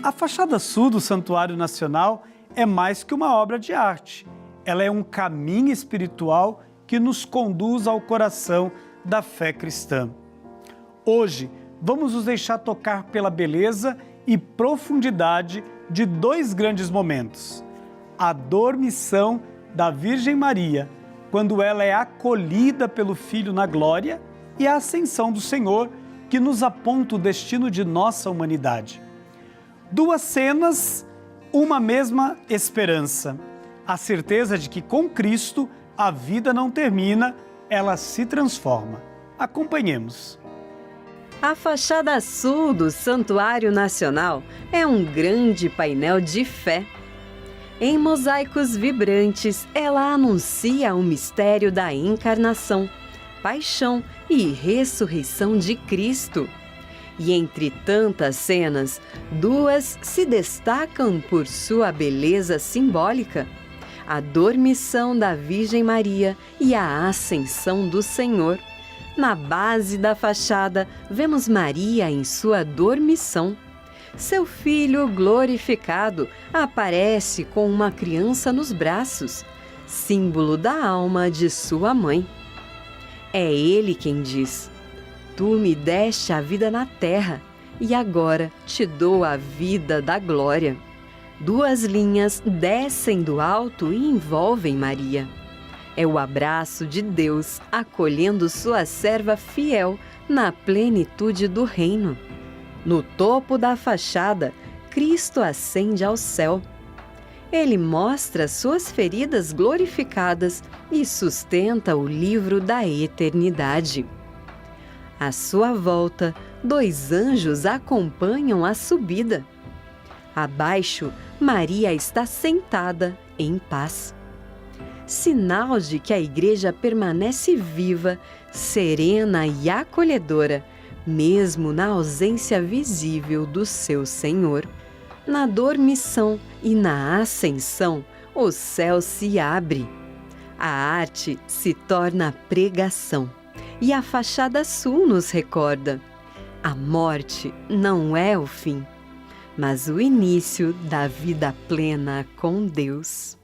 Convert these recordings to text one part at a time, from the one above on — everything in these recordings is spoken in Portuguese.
A fachada sul do Santuário Nacional é mais que uma obra de arte. Ela é um caminho espiritual que nos conduz ao coração da fé cristã. Hoje, vamos nos deixar tocar pela beleza e profundidade de dois grandes momentos. A dormição da Virgem Maria, quando ela é acolhida pelo Filho na glória, e a ascensão do Senhor, que nos aponta o destino de nossa humanidade. Duas cenas, uma mesma esperança. A certeza de que com Cristo a vida não termina, ela se transforma. Acompanhemos. A fachada sul do Santuário Nacional é um grande painel de fé. Em mosaicos vibrantes, ela anuncia o mistério da encarnação, paixão e ressurreição de Cristo. E entre tantas cenas, duas se destacam por sua beleza simbólica: a dormição da Virgem Maria e a ascensão do Senhor. Na base da fachada, vemos Maria em sua dormição. Seu filho glorificado aparece com uma criança nos braços, símbolo da alma de sua mãe. É ele quem diz: Tu me deste a vida na terra, e agora te dou a vida da glória. Duas linhas descem do alto e envolvem Maria. É o abraço de Deus acolhendo sua serva fiel na plenitude do reino. No topo da fachada, Cristo ascende ao céu. Ele mostra suas feridas glorificadas e sustenta o livro da eternidade. À sua volta, dois anjos acompanham a subida. Abaixo, Maria está sentada em paz. Sinal de que a Igreja permanece viva, serena e acolhedora, mesmo na ausência visível do seu Senhor. Na dormição e na ascensão, o céu se abre. A arte se torna pregação, e a fachada sul nos recorda: a morte não é o fim, mas o início da vida plena com Deus.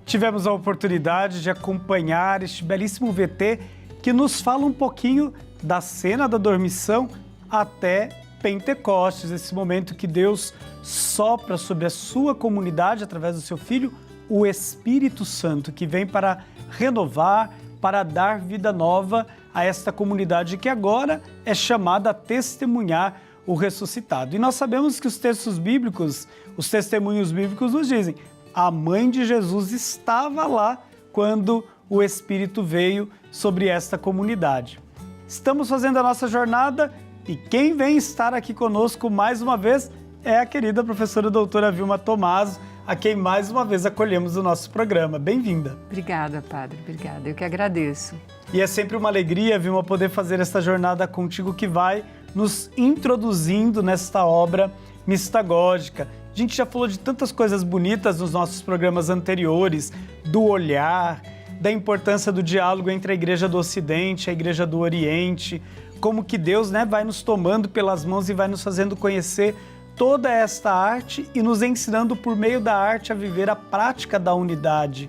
Tivemos a oportunidade de acompanhar este belíssimo VT que nos fala um pouquinho da cena da dormição até Pentecostes, esse momento que Deus sopra sobre a sua comunidade através do seu Filho, o Espírito Santo, que vem para renovar, para dar vida nova a esta comunidade que agora é chamada a testemunhar o ressuscitado. E nós sabemos que os textos bíblicos, os testemunhos bíblicos nos dizem: a mãe de Jesus estava lá quando o Espírito veio sobre esta comunidade. Estamos fazendo a nossa jornada e quem vem estar aqui conosco mais uma vez é a querida professora doutora Vilma Tomaso, a quem mais uma vez acolhemos no nosso programa. Bem-vinda. Obrigada, Padre, obrigada. Eu que agradeço. E é sempre uma alegria, Vilma, poder fazer esta jornada contigo que vai nos introduzindo nesta obra mistagógica. A gente já falou de tantas coisas bonitas nos nossos programas anteriores, do olhar, da importância do diálogo entre a Igreja do Ocidente e a Igreja do Oriente, como que Deus, vai nos tomando pelas mãos e vai nos fazendo conhecer toda esta arte e nos ensinando por meio da arte a viver a prática da unidade.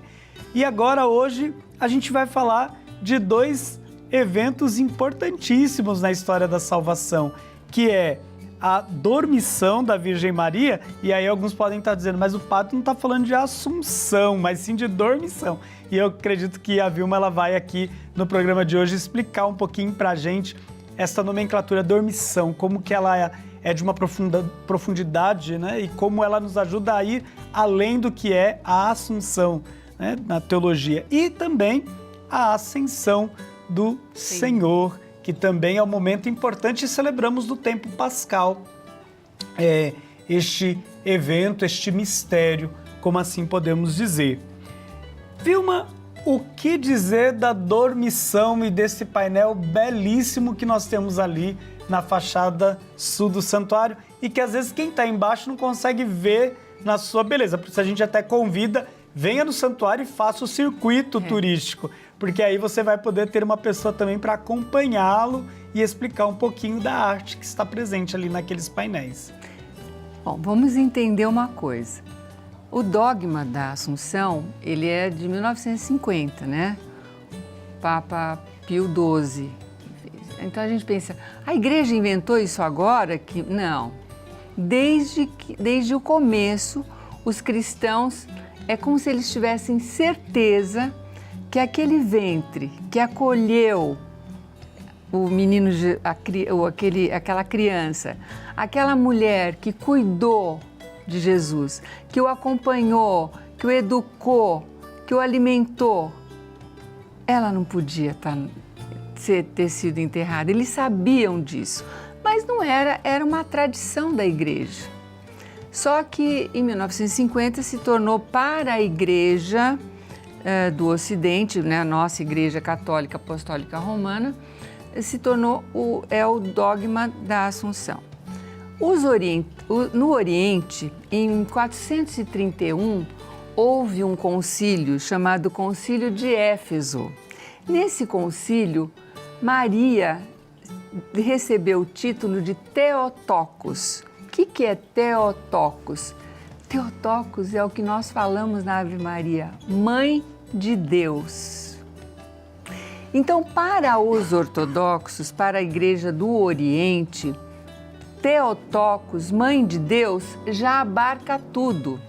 E agora, hoje, a gente vai falar de dois eventos importantíssimos na história da salvação, que é a dormição da Virgem Maria, e aí alguns podem estar dizendo, mas o padre não está falando de assunção, mas sim de dormição. E eu acredito que a Vilma ela vai aqui no programa de hoje explicar um pouquinho para a gente essa nomenclatura dormição, como que ela é de uma profundidade, e como ela nos ajuda a ir além do que é a assunção, na teologia. E também a ascensão do Senhor, que também é um momento importante e celebramos no tempo pascal este evento, este mistério, como assim podemos dizer. Vilma, o que dizer da dormição e desse painel belíssimo que nós temos ali na fachada sul do santuário e que às vezes quem está embaixo não consegue ver na sua beleza? Por isso a gente até convida, venha no santuário e faça o circuito turístico, porque aí você vai poder ter uma pessoa também para acompanhá-lo e explicar um pouquinho da arte que está presente ali naqueles painéis. Bom, vamos entender uma coisa. O dogma da Assunção, ele é de 1950, né? Papa Pio XII. Então a gente pensa, a igreja inventou isso agora? Não. Desde o começo, os cristãos, é como se eles tivessem certeza que aquele ventre que acolheu o menino, aquela criança, aquela mulher que cuidou de Jesus, que o acompanhou, que o educou, que o alimentou, ela não podia ter sido enterrada. Eles sabiam disso, mas não era uma tradição da igreja. Só que em 1950 se tornou para a igreja do Ocidente, né, a nossa igreja católica apostólica romana, se tornou o dogma da Assunção. No Oriente, em 431, houve um concílio chamado Concílio de Éfeso. Nesse concílio, Maria recebeu o título de Theotokos. O que é Theotokos? Theotokos é o que nós falamos na Ave Maria, Mãe de Deus. Então, para os ortodoxos, para a Igreja do Oriente, Theotokos, Mãe de Deus, já abarca tudo.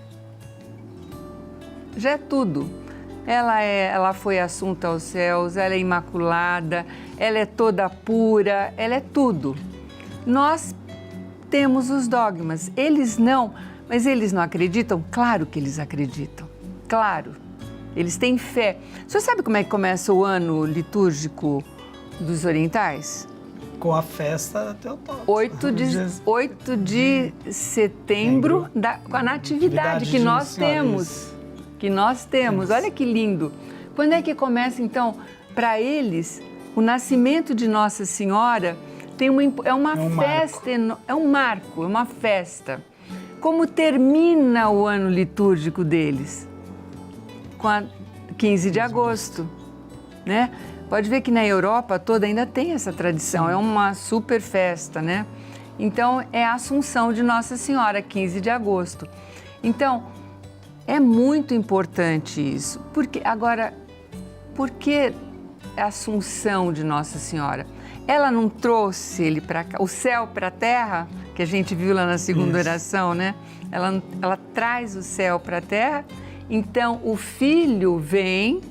Já é tudo. Ela foi assunta aos céus, ela é imaculada, ela é toda pura, ela é tudo. Nós temos os dogmas, eles não, mas eles não acreditam? Claro que eles acreditam, claro. Eles têm fé. Você sabe como é que começa o ano litúrgico dos orientais? Com a festa Theotokos. 8 de setembro, com a natividade que nós temos. Que nós temos. Olha que lindo. Quando é que começa, então, para eles, o nascimento de Nossa Senhora é uma festa, é um marco, é uma festa. Como termina o ano litúrgico deles? Com a 15 de agosto, né? Pode ver que na Europa toda ainda tem essa tradição, é uma super festa, né? Então, é a Assunção de Nossa Senhora, 15 de agosto. Então, é muito importante isso. Por que a Assunção de Nossa Senhora? Ela não trouxe ele para cá, o céu para a terra, que a gente viu lá na segunda oração, né? Ela traz o céu para a terra. Então, o Filho vem,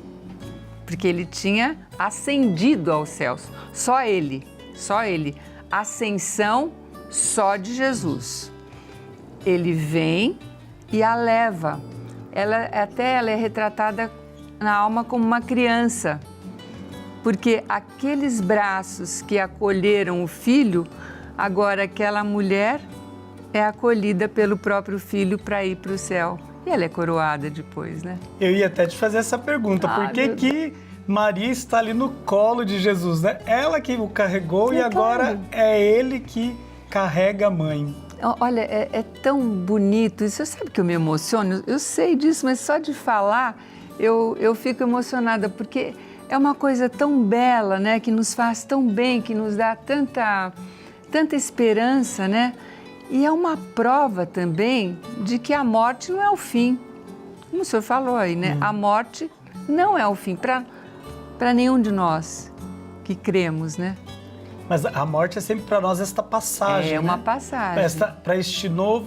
porque ele tinha ascendido aos céus. Só ele. Ascensão só de Jesus. Ele vem e a leva. Ela é retratada na alma como uma criança, porque aqueles braços que acolheram o Filho, agora aquela mulher é acolhida pelo próprio Filho para ir para o céu. E ela é coroada depois, né? Eu ia até te fazer essa pergunta. Por que Maria está ali no colo de Jesus, né? Ela que o carregou e agora é ele que carrega a mãe. Olha, é tão bonito isso. Você sabe que eu me emociono? Eu sei disso, mas só de falar eu fico emocionada, porque é uma coisa tão bela, né? Que nos faz tão bem, que nos dá tanta esperança, né? E é uma prova também de que a morte não é o fim. Como o senhor falou aí, né? A morte não é o fim para nenhum de nós que cremos, né? Mas a morte é sempre para nós esta passagem, É uma passagem. Para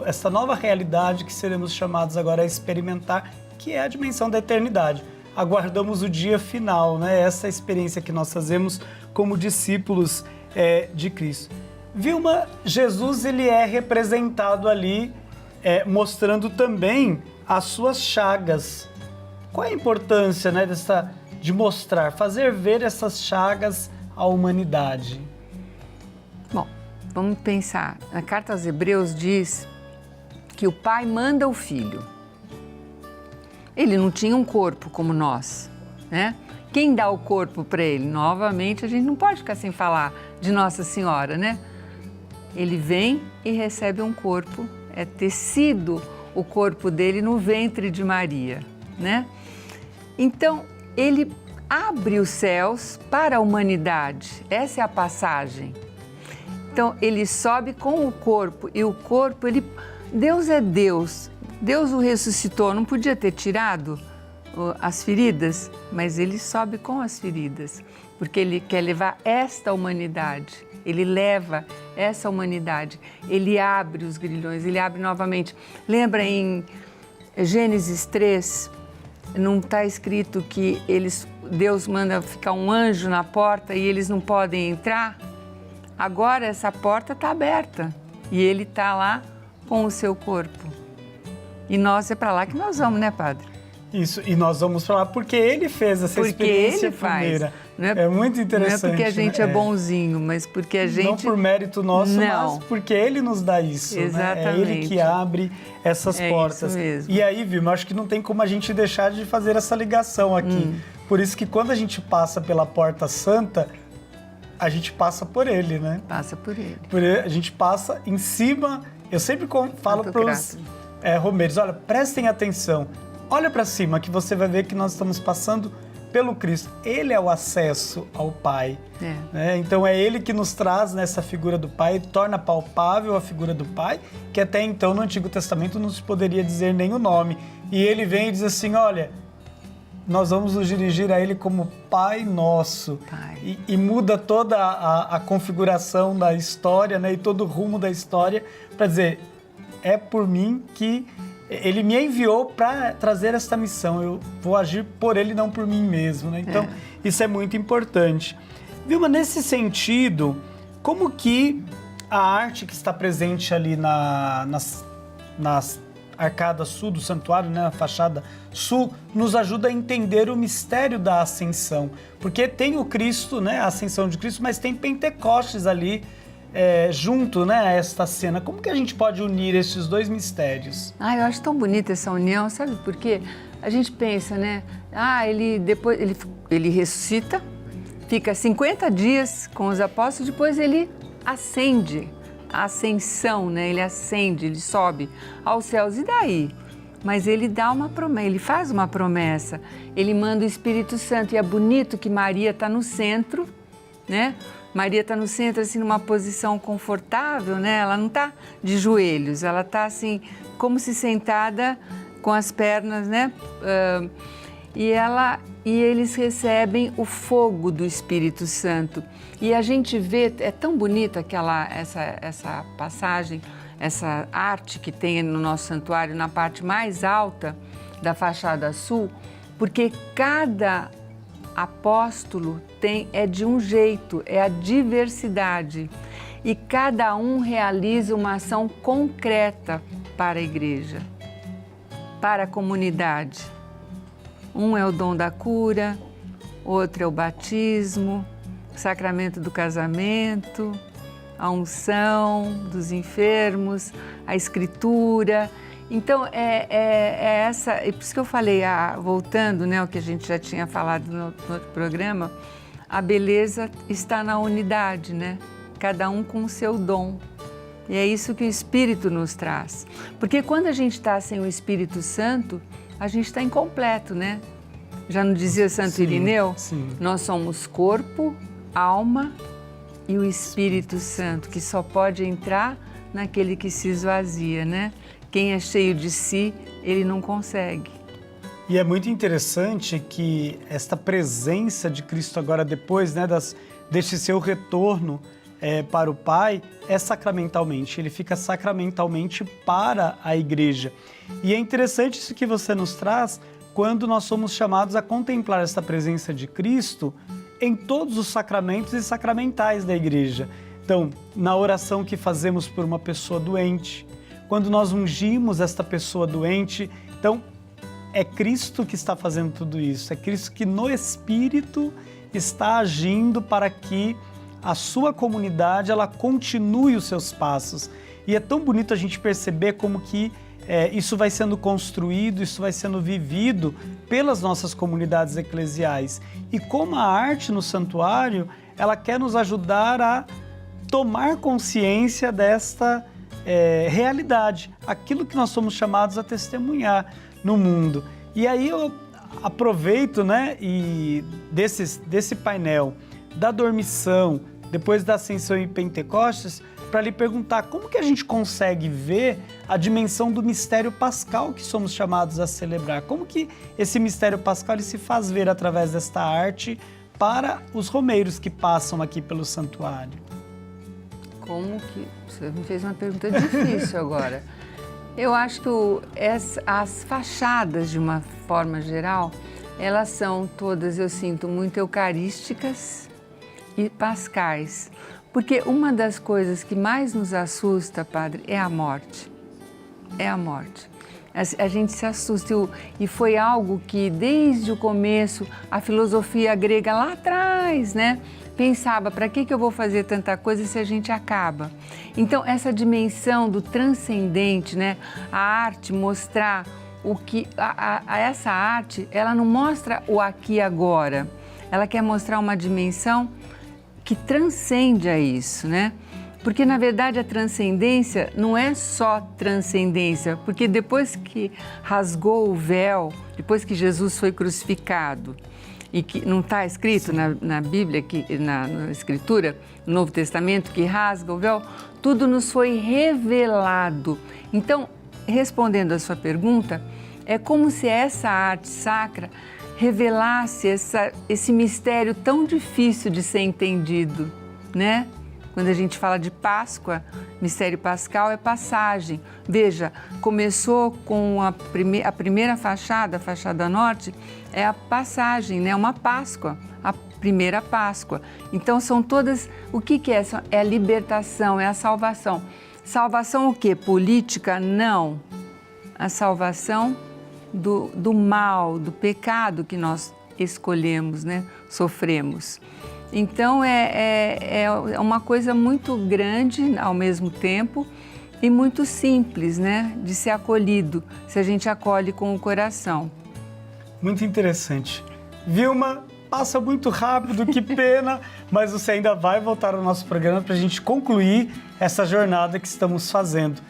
esta nova realidade que seremos chamados agora a experimentar, que é a dimensão da eternidade. Aguardamos o dia final, né? Essa experiência que nós fazemos como discípulos de Cristo. Vilma, Jesus ele é representado ali, mostrando também as suas chagas. Qual é a importância, né, de mostrar, fazer ver essas chagas à humanidade? Bom, vamos pensar. A Carta aos Hebreus diz que o Pai manda o Filho. Ele não tinha um corpo como nós, né? Quem dá o corpo para ele? Novamente, a gente não pode ficar sem falar de Nossa Senhora, né? Ele vem e recebe um corpo, é tecido o corpo dele no ventre de Maria, né? Então, ele abre os céus para a humanidade. Essa é a passagem. Então, ele sobe com o corpo, e o corpo, Deus é Deus. Deus o ressuscitou, não podia ter tirado as feridas, mas ele sobe com as feridas, porque ele quer levar esta humanidade. Ele leva essa humanidade, ele abre os grilhões, ele abre novamente. Lembra em Gênesis 3, não está escrito que Deus manda ficar um anjo na porta e eles não podem entrar? Agora essa porta está aberta e ele está lá com o seu corpo. E nós é para lá que nós vamos, né, Padre? Isso, e nós vamos para lá porque ele fez essa experiência primeira. É muito interessante. Não é porque a gente é bonzinho, mas porque a gente... Não por mérito nosso, mas porque ele nos dá isso. Exatamente. Né? É ele que abre essas portas. Isso mesmo. E aí, Vilma, acho que não tem como a gente deixar de fazer essa ligação aqui. Por isso que quando a gente passa pela Porta Santa, a gente passa por ele, né? Passa por ele. A gente passa em cima... Eu sempre falo para os romeiros, olha, prestem atenção. Olha para cima que você vai ver que nós estamos passando pelo Cristo. Ele é o acesso ao Pai. Né? Então é ele que nos traz nessa figura do Pai, torna palpável a figura do Pai, que até então no Antigo Testamento não se poderia dizer nem o nome. E ele vem e diz assim, olha, nós vamos nos dirigir a ele como Pai Nosso. Pai. E muda toda a configuração da história, né? E todo o rumo da história para dizer, é por mim que... Ele me enviou para trazer esta missão, eu vou agir por ele, não por mim mesmo, né? Então, isso é muito importante. Vilma, nesse sentido, como que a arte que está presente ali nas arcadas sul do santuário, né, na fachada sul, nos ajuda a entender o mistério da ascensão? Porque tem o Cristo, né, a ascensão de Cristo, mas tem Pentecostes ali, junto, né, a esta cena. Como que a gente pode unir esses dois mistérios? Eu acho tão bonita essa união, sabe por quê? A gente pensa, né, ele ressuscita, fica 50 dias com os apóstolos, depois ele ascende, a ascensão, né, ele ascende, ele sobe aos céus, e daí? Mas ele dá uma promessa, ele faz uma promessa, ele manda o Espírito Santo, e é bonito que Maria está no centro, né? Maria está no centro, assim, numa posição confortável, né? Ela não está de joelhos, ela está assim, como se sentada com as pernas, né? E eles recebem o fogo do Espírito Santo. E a gente vê, é tão bonita essa passagem, essa arte que tem no nosso santuário, na parte mais alta da fachada sul, porque cada apóstolo é de um jeito, é a diversidade. E cada um realiza uma ação concreta para a igreja, para a comunidade. Um é o dom da cura, outro é o batismo, o sacramento do casamento, a unção dos enfermos, a escritura. Então, é por isso que eu falei, voltando, né, ao que a gente já tinha falado no outro programa, a beleza está na unidade, né? Cada um com o seu dom. E é isso que o Espírito nos traz. Porque quando a gente está sem o Espírito Santo, a gente está incompleto, né? Já não dizia Santo Irineu? Sim. Nós somos corpo, alma e o Espírito Santo, que só pode entrar naquele que se esvazia, né? Quem é cheio de si, ele não consegue. E é muito interessante que esta presença de Cristo agora depois, né, deste seu retorno para o Pai, é sacramentalmente. Ele fica sacramentalmente para a igreja. E é interessante isso que você nos traz quando nós somos chamados a contemplar esta presença de Cristo em todos os sacramentos e sacramentais da igreja. Então, na oração que fazemos por uma pessoa doente, quando nós ungimos esta pessoa doente, então é Cristo que está fazendo tudo isso, é Cristo que no Espírito está agindo para que a sua comunidade ela continue os seus passos. E é tão bonito a gente perceber como que isso vai sendo construído, isso vai sendo vivido pelas nossas comunidades eclesiais. E como a arte no santuário, ela quer nos ajudar a tomar consciência desta realidade, aquilo que nós somos chamados a testemunhar no mundo. E aí aproveito, né, e desse painel da dormição, depois da ascensão em Pentecostes, para lhe perguntar como que a gente consegue ver a dimensão do mistério pascal que somos chamados a celebrar. Como que esse mistério pascal ele se faz ver através desta arte para os romeiros que passam aqui pelo santuário? Como que... Você me fez uma pergunta difícil agora. Eu acho que as fachadas, de uma forma geral, elas são todas, eu sinto, muito eucarísticas e pascais. Porque uma das coisas que mais nos assusta, Padre, é a morte. É a morte. A gente se assusta e foi algo que desde o começo a filosofia grega lá atrás, né, pensava, para que eu vou fazer tanta coisa se a gente acaba? Então essa dimensão do transcendente, né, a arte mostrar o que essa arte, ela não mostra o aqui e agora. Ela quer mostrar uma dimensão que transcende a isso, né? Porque, na verdade, a transcendência não é só transcendência, porque depois que rasgou o véu, depois que Jesus foi crucificado, e que não está escrito na Bíblia, na Escritura, no Novo Testamento, que rasga o véu, tudo nos foi revelado. Então, respondendo a sua pergunta, é como se essa arte sacra revelasse esse mistério tão difícil de ser entendido, né? Quando a gente fala de Páscoa, mistério pascal é passagem. Veja, começou com a primeira fachada, a fachada norte, é a passagem, né? Uma Páscoa, a primeira Páscoa. Então são todas, o que é? É a libertação, é a salvação. Salvação o quê? Política? Não. A salvação do mal, do pecado que nós escolhemos, né? Sofremos. Então é uma coisa muito grande ao mesmo tempo e muito simples, né? De ser acolhido, se a gente acolhe com o coração. Muito interessante. Vilma, passa muito rápido, que pena, mas você ainda vai voltar ao nosso programa para a gente concluir essa jornada que estamos fazendo.